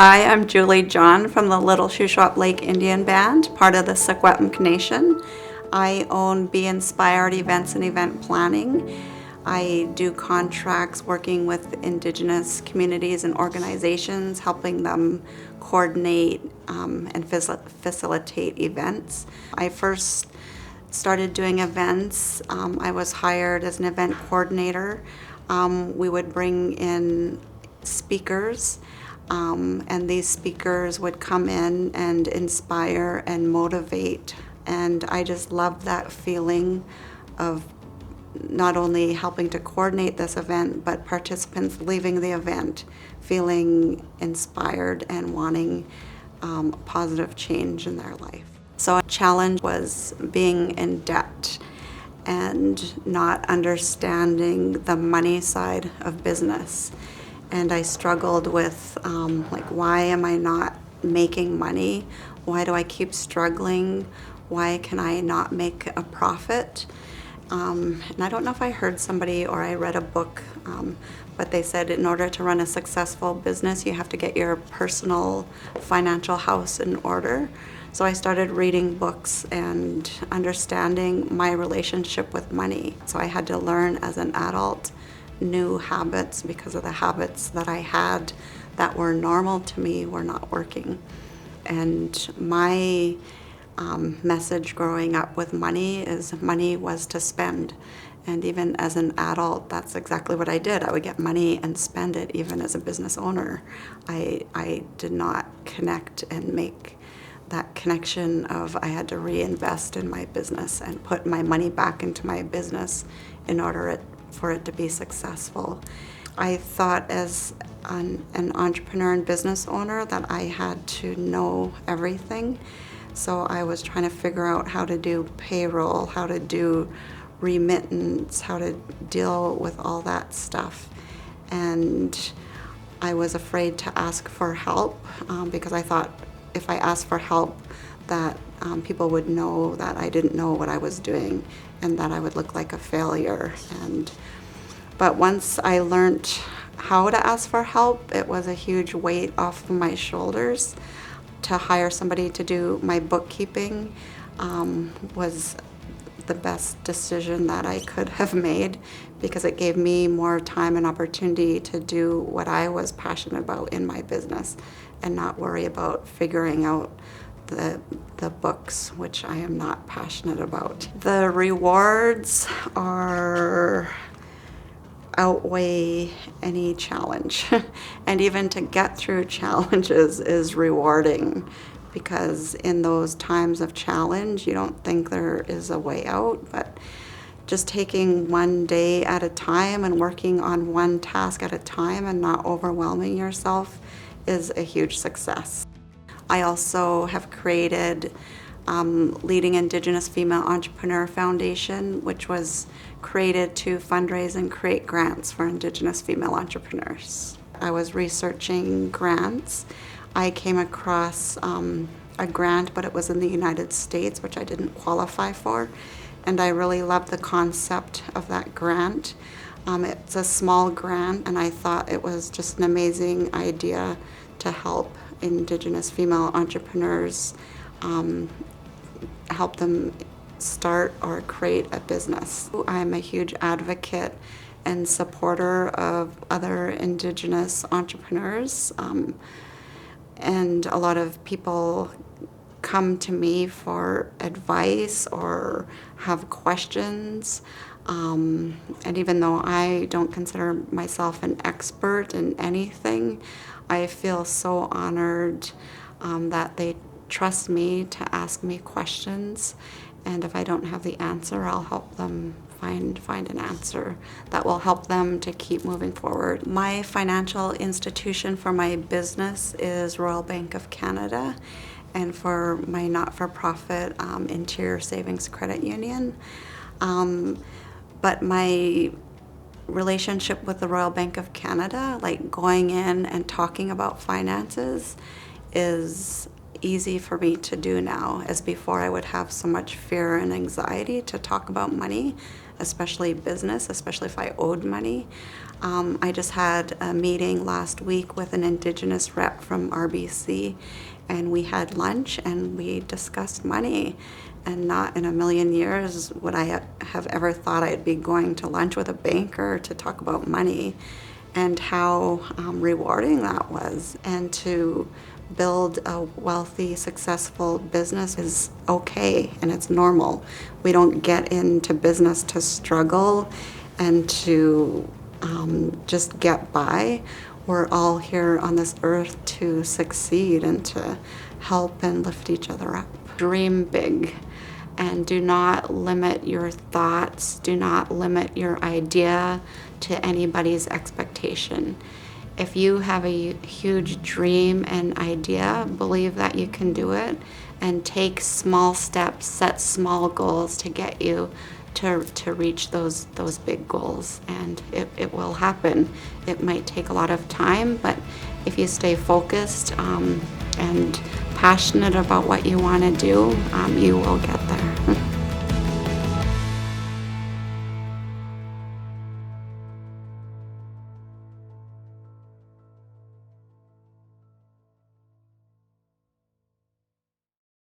Hi, I'm Julie John from the Little Shuswap Lake Indian Band, part of the Secwepemc Nation. I own Be Inspired Events and Event Planning. I do contracts working with Indigenous communities and organizations, helping them coordinate and facilitate events. I first started doing events. I was hired as an event coordinator. We would bring in speakers, and these speakers would come in and inspire and motivate. And I just loved that feeling of not only helping to coordinate this event, but participants leaving the event feeling inspired and wanting positive change in their life. So a challenge was being in debt and not understanding the money side of business. And I struggled with why am I not making money? Why do I keep struggling? Why can I not make a profit? And I don't know if I heard somebody or I read a book, but they said in order to run a successful business, you have to get your personal financial house in order. So I started reading books and understanding my relationship with money. So I had to learn as an adult new habits because of the habits that I had that were normal to me were not working. And my message growing up with money is money was to spend. And even as an adult, that's exactly what I did. I would get money and spend it. Even as a business owner, I did not connect and make that connection of I had to reinvest in my business and put my money back into my business in order for it to be successful. I thought as an entrepreneur and business owner that I had to know everything. So I was trying to figure out how to do payroll, how to do remittance, how to deal with all that stuff. And I was afraid to ask for help because I thought if I asked for help that people would know that I didn't know what I was doing and that I would look like a failure. But once I learned how to ask for help, it was a huge weight off of my shoulders. To hire somebody to do my bookkeeping was the best decision that I could have made because it gave me more time and opportunity to do what I was passionate about in my business and not worry about figuring out the books, which I am not passionate about. The rewards outweigh any challenge. And even to get through challenges is rewarding because in those times of challenge, you don't think there is a way out, but just taking one day at a time and working on one task at a time and not overwhelming yourself is a huge success. I also have created Leading Indigenous Female Entrepreneur Foundation, which was created to fundraise and create grants for Indigenous female entrepreneurs. I was researching grants. I came across a grant, but it was in the United States, which I didn't qualify for, and I really loved the concept of that grant. It's a small grant, and I thought it was just an amazing idea to help Indigenous female entrepreneurs help them start or create a business. I'm a huge advocate and supporter of other Indigenous entrepreneurs, and a lot of people come to me for advice or have questions. And even though I don't consider myself an expert in anything, I feel so honored that they trust me to ask me questions. And if I don't have the answer, I'll help them find an answer that will help them to keep moving forward. My financial institution for my business is Royal Bank of Canada, and for my not-for-profit, Interior Savings Credit Union. But my relationship with the Royal Bank of Canada, like going in and talking about finances, is easy for me to do now, as before I would have so much fear and anxiety to talk about money, especially business, especially if I owed money. I just had a meeting last week with an Indigenous rep from RBC, and we had lunch and we discussed money. And not in a million years would I have ever thought I'd be going to lunch with a banker to talk about money, and how rewarding that was. And to build a wealthy, successful business is okay and it's normal. We don't get into business to struggle and to just get by. We're all here on this earth to succeed and to help and lift each other up. Dream big, and do not limit your thoughts, do not limit your idea to anybody's expectation. If you have a huge dream and idea, believe that you can do it, and take small steps, set small goals to get you to reach those big goals, and it will happen. It might take a lot of time, but if you stay focused and passionate about what you want to do, you will get there.